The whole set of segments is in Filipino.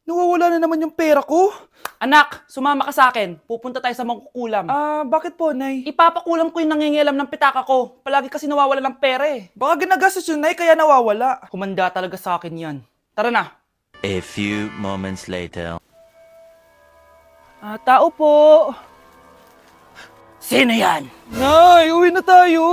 Nawawala na naman yung pera ko. Anak, sumama ka sa akin. Pupunta tayo sa mangkukulam. Bakit po, Nay? Ipapakulam ko yung nangingialam ng pitaka ko. Palagi kasi nawawala ng pera eh. Baka ginagastos yun, Nay, kaya nawawala. Humanda talaga sa akin yan. Tara na. A few moments later. Tao po. Sino yan? Nay, uwi na tayo.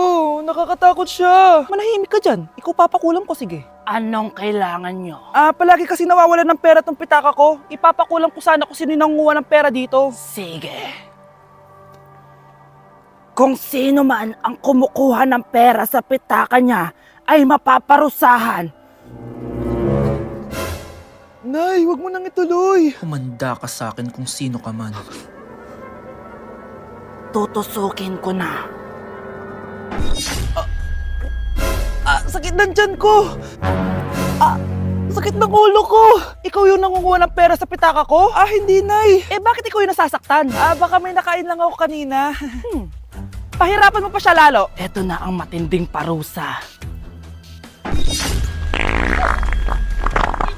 Nakakatakot siya. Manahimik ka dyan. Ikaw papakulam ko, sige. Anong kailangan nyo? Palagi kasi nawawala ng pera tong pitaka ko. Ipapakulam ko sana kung sino yung nanguha ng pera dito. Sige. Kung sino man ang kumukuha ng pera sa pitaka niya ay mapaparusahan. Nay, wag mo nang ituloy. Humanda ka sa akin kung sino ka man. Tutusukin ko na. Sakit ng tiyan ko. Sakit ng ulo ko. Ikaw yung nangunguha ng pera sa pitaka ko? Hindi, Nay. Bakit ikaw yung nasasaktan? Baka may nakain lang ako kanina. Pahirapan mo pa siya lalo. Eto na ang matinding parusa.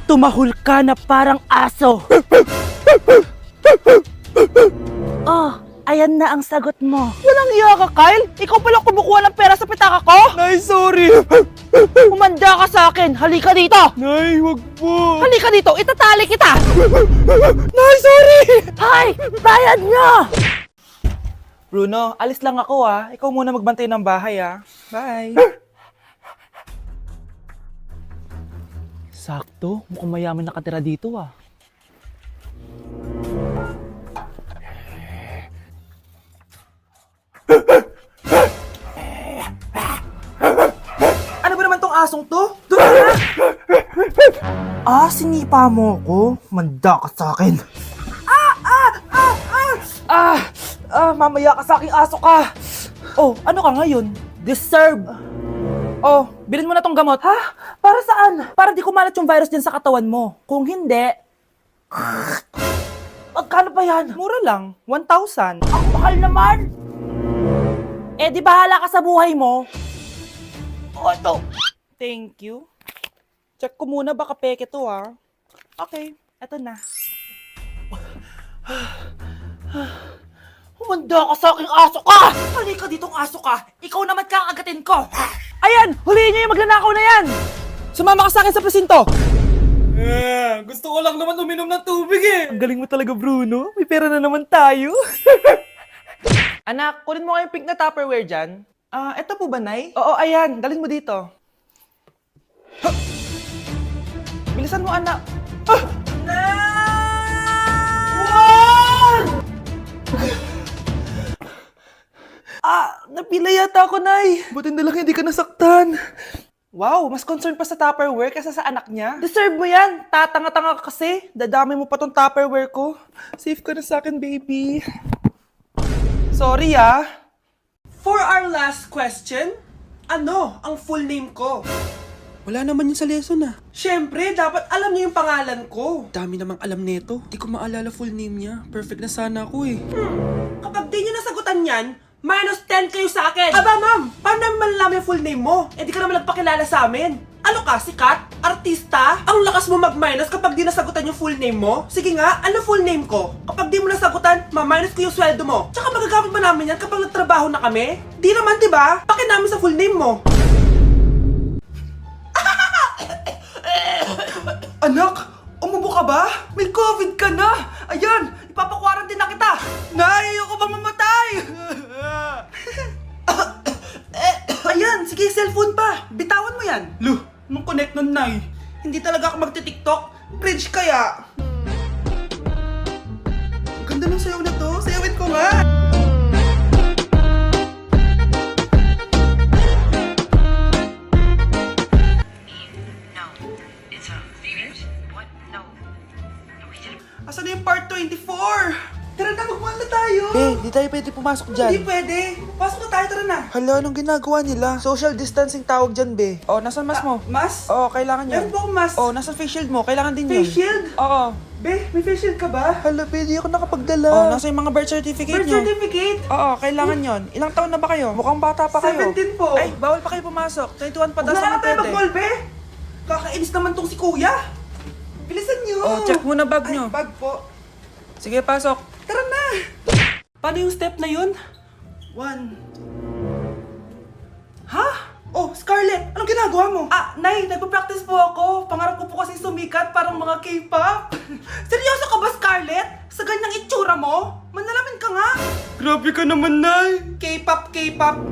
Tumahol ka na parang aso. Ayan na ang sagot mo. Walang iya ka, Kyle. Ikaw pala kumukuha ng pera sa pitaka ko? Nay, sorry. Humanda ka sa akin. Halika dito. Nay, wag po. Halika dito. Itatali kita. Nay, sorry. Hay! Bayad nyo! Bruno, alis lang ako Ikaw muna magbantay ng bahay Bye. Sakto. Mukhang mayaman nakatira dito Ano ba naman tong asong to? Doon na! Sinipa mo ko? Manda ka sa akin. Mamaya ka sa aking aso ka. Ano ka ngayon? Deserve. Bilhin mo na tong gamot. Para saan? Para di kumalat yung virus dyan sa katawan mo. Kung hindi, Magkano ba yan? Mura lang. 1,000. ang mahal naman. Di bahala ka sa buhay mo. Ito. Thank you. Check ko muna baka peke to Okay, eto na. Humanda ka sa aking aso ka! Halika ditong aso ka! Ikaw naman kakagatin ko! Ayan! Huliin niyo yung magnanakaw na yan! Sumama ka sa akin sa presinto! Gusto ko lang naman uminom ng tubig Ang galing mo talaga, Bruno. May pera na naman tayo. Anak, kunin mo kayong pink na Tupperware dyan. Eto po ba, Nay? Oo, ayan. Dalhin mo dito. Bilisan mo, anak. Napila yata ako, Nay. Buti na lang hindi ka nasaktan. Wow, mas concerned pa sa Tupperware kaysa sa anak niya. Deserve mo yan. Tatanga-tanga ka kasi. Dadami mo pa tong Tupperware ko. Safe ka na sa akin, baby. Sorry For our last question, ano ang full name ko? Wala naman yun sa lesson Siyempre, dapat alam niyo yung pangalan ko. Dami namang alam nito. Di ko maalala full name niya. Perfect na sana ako Kapag di niyo nasagutan yan, minus 10 kayo sa akin. Aba ma'am, paano namin malalaman yung full name mo? Di ka naman nagpakilala sa amin. Ano ka, sikat? Artista? Ang lakas mo mag-minus kapag di nasagutan yung full name mo? Sige nga, ano full name ko? Kapag di mo nasagutan, ma-minus ko yung sweldo mo. Tsaka magagamit ba namin yan kapag nagtrabaho na kami? Di naman, diba? Pakin namin sa full name mo. Anak, umubo ka ba? May COVID ka na! Ayan, ipapakwarantin na kita! Nay, ayoko pa mamatay! Ayan, sige, cellphone pa. Bitawan mo yan. Luh, nung connect nun, Nay. Hindi talaga ako magti-tiktok. Bridge kaya. Ang ganda ng sayaw na to. Sayawin ko nga. Asan na yung part 24? Tara na, magmahal na tayo! di tayo pwede pumasok Hindi pwede. Pasok na tayo, tara na. Hala, anong ginagawa nila? Social distancing tawag dyan, be. Oh, nasan mas mo? Mas? Oo, kailangan Meron po akong mas. Oh, nasan face shield mo? Kailangan din Face shield? Oo. Be, may face shield ka ba? Hala, be, di ako nakapagdala. Oh, nasa yung mga birth certificate Birth nyo? certificate? Oo, kailangan yon. Ilang taon na ba kayo? Mukhang bata pa kayo. 17 po. Ay, bawal pa kayo pumasok. 21 pa daw Wala sa na tayo pwede. mag-mall, be. Kakainis naman tong si kuya. Bilisan niyo! Oh, check muna bag Ay, nyo. bag po. Sige, pasok. Tara na! Paano yung step na yun? 1. Ha? Oh, Scarlett! Anong ginagawa mo? Ah, Nay, nagpa-practice po ako. Pangarap ko po kasi sumikat parang mga K-pop. Seryoso ka ba, Scarlett? Sa ganyang itsura mo? Manalamin ka nga. Grabe ka naman, Nay. K-pop, K-pop.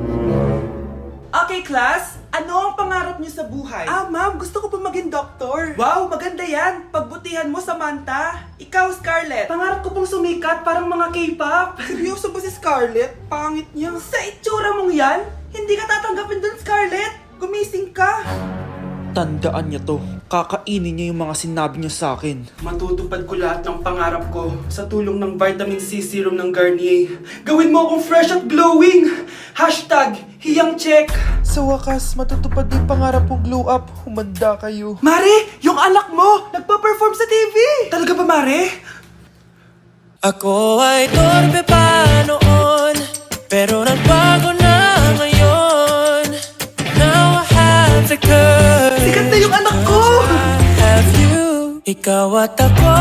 Okay, class. Ano ang pangarap niyo sa buhay? Ah, ma'am, gusto ko po maging doktor. Wow, maganda yan. Pagbutihan mo, Samantha. Ikaw, Scarlett. Pangarap ko pong sumikat parang mga K-pop. Seryoso ba si Scarlett? Pangit niya. Sa itsura mong yan, hindi ka tatanggapin dun, Scarlett. Gumising ka. Tandaan niya to. Kakainin niya yung mga sinabi niya sa akin. Matutupad ko lahat ng pangarap ko sa tulong ng vitamin C serum ng Garnier. Gawin mo akong fresh at glowing! #HiyangCheck. Sa wakas, matutupad yung pangarap kong glow up. Humanda kayo. Mare, yung anak mo, nagpa-perform sa TV! Talaga ba, Mare? Ako ay torpe pa noon, pero nagbago na ngayon. Now I have the courage. Sikat na yung anak ko! I have you. Ikaw at ako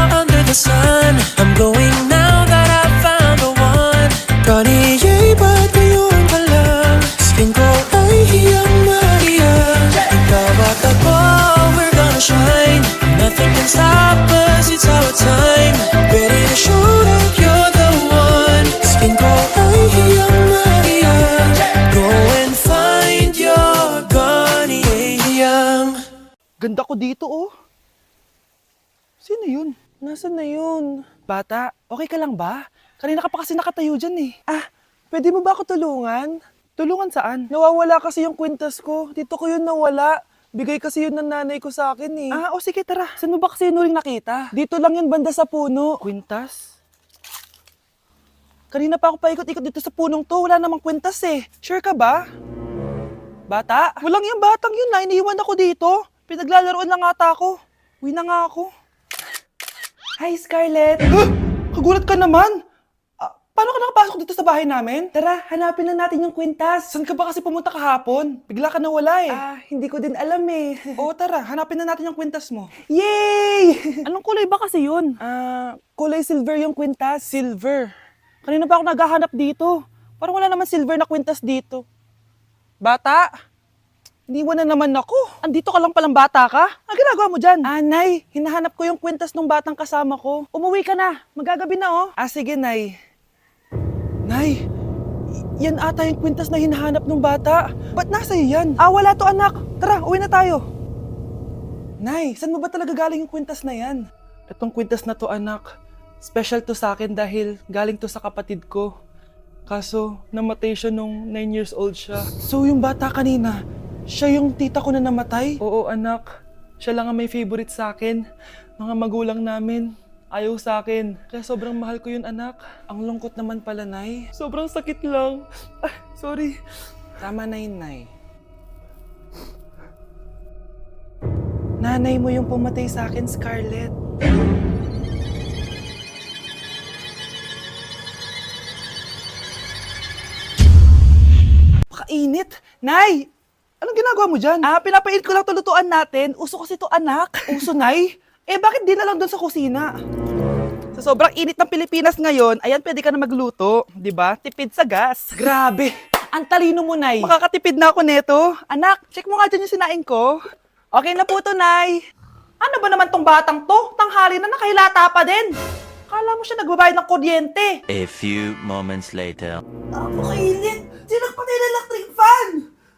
under the sun. I'm going now that I found the one. Garnier, ba't ngayon pa lang? Skin ko ay hiyang Maria. Ikaw at ako, we're gonna shine. Nothing can stop us, it's our time. Ready to show that you're the one. Skin ko ay hiyang Maria. Go and find your Garnier hiyang. Ganda ko dito, oh. Sino yun? Nasaan na yun? Bata, okay ka lang ba? Kanina ka pa kasi nakatayo dyan eh. Ah, pwede mo ba ako tulungan? Tulungan saan? Nawawala kasi yung kwintas ko. Dito ko yun nawala. Bigay kasi yun ng nanay ko sa akin eh. Ah, o sige tara. Saan mo ba kasi yun uling nakita? Dito lang yun banda sa puno. Kwintas? Kanina pa ako paikot-ikot dito sa punong to. Wala namang kwintas eh. Sure ka ba? Bata? Walang yung batang yun na. Iniiwan ako dito. Pinaglalaroan lang ata ako. Uwi na nga ako. Hi, Scarlett! Huh? Kagulat ka naman! Paano ka nakapasok dito sa bahay namin? Tara, hanapin na natin yung kwintas. Saan ka ba kasi pumunta kahapon? Bigla ka nawala eh. Hindi ko din alam eh. Oo, tara, hanapin na natin yung kwintas mo. Yay! Anong kulay ba kasi yun? Kulay silver yung kwintas. Silver? Kanina pa ako naghahanap dito. Parang wala naman silver na kwintas dito. Bata? Iniwan na naman ako. Andito ka lang palang bata ka? Ang ginagawa mo dyan? Nay, hinahanap ko yung kwintas ng batang kasama ko. Umuwi ka na. Magagabi na oh. Sige, Nay. Nay, yan ata yung kwintas na hinahanap ng bata. Ba't nasa iyo yan? Wala to anak. Tara, uwi na tayo. Nay, saan mo ba talaga galing yung kwintas na yan? Itong kwintas na to anak, special to sa akin dahil galing to sa kapatid ko. Kaso, namatay siya nung 9 years old siya. So yung bata kanina, siya yung tita ko na namatay? Oo anak, siya lang ang may favorite sa akin. Mga magulang namin, ayaw sa akin. Kaya sobrang mahal ko yun anak. Ang lungkot naman pala, Nay. Sobrang sakit lang. Sorry. Tama na yun, Nay. Nanay mo yung pumatay sa akin, Scarlett. Pakainit. Nay! Anong ginagawa mo dyan? Pinapainit ko lang tulutuan natin. Uso kasi to anak. Uso, Nay? Bakit di na lang doon sa kusina? Sa sobrang init ng Pilipinas ngayon, ayan, pwede ka na magluto. Di ba? Tipid sa gas. Grabe! Ang talino mo, Nay. Makakatipid na ako neto. Anak, check mo nga dyan yung sinain ko. Okay na po to, Nay. Ano ba naman tong batang to? Tanghali na nakahilata pa din. Kala mo siya nagbabayad ng kuryente. A few moments later. Napakainit! Sinakpatay na electric fan!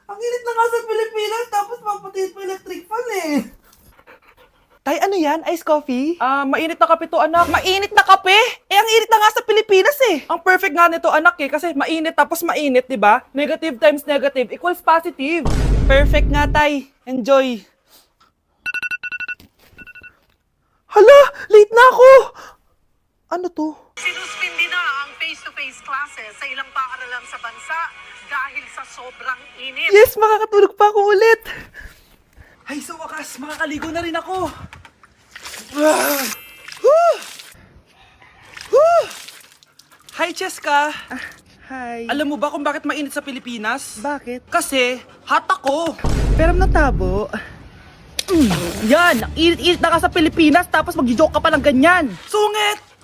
Ang init na nga sa Pilipinas, tapos mapatay pa electric fan eh. Tay, ano yan? Ice coffee? Mainit na kape to, anak. Mainit na kape? Ang init na nga sa Pilipinas eh. Ang perfect nga nito, anak eh, kasi mainit tapos mainit, di ba? Negative times negative equals positive. Perfect nga, Tay. Enjoy. Hala! Late na ako! Ano to? Sinuspindi na ang face-to-face classes sa ilang paaralan sa bansa dahil sa sobrang init. Yes, makakatulog pa ako ulit. Ay, sa wakas, makakaligo na rin ako. Hi, Cheska. Hi. Alam mo ba kung bakit mainit sa Pilipinas? Bakit? Kasi, hot ako. Pero natabo. Yan, ang init-init na ka sa Pilipinas tapos mag-joke ka pa ng ganyan. Sungit!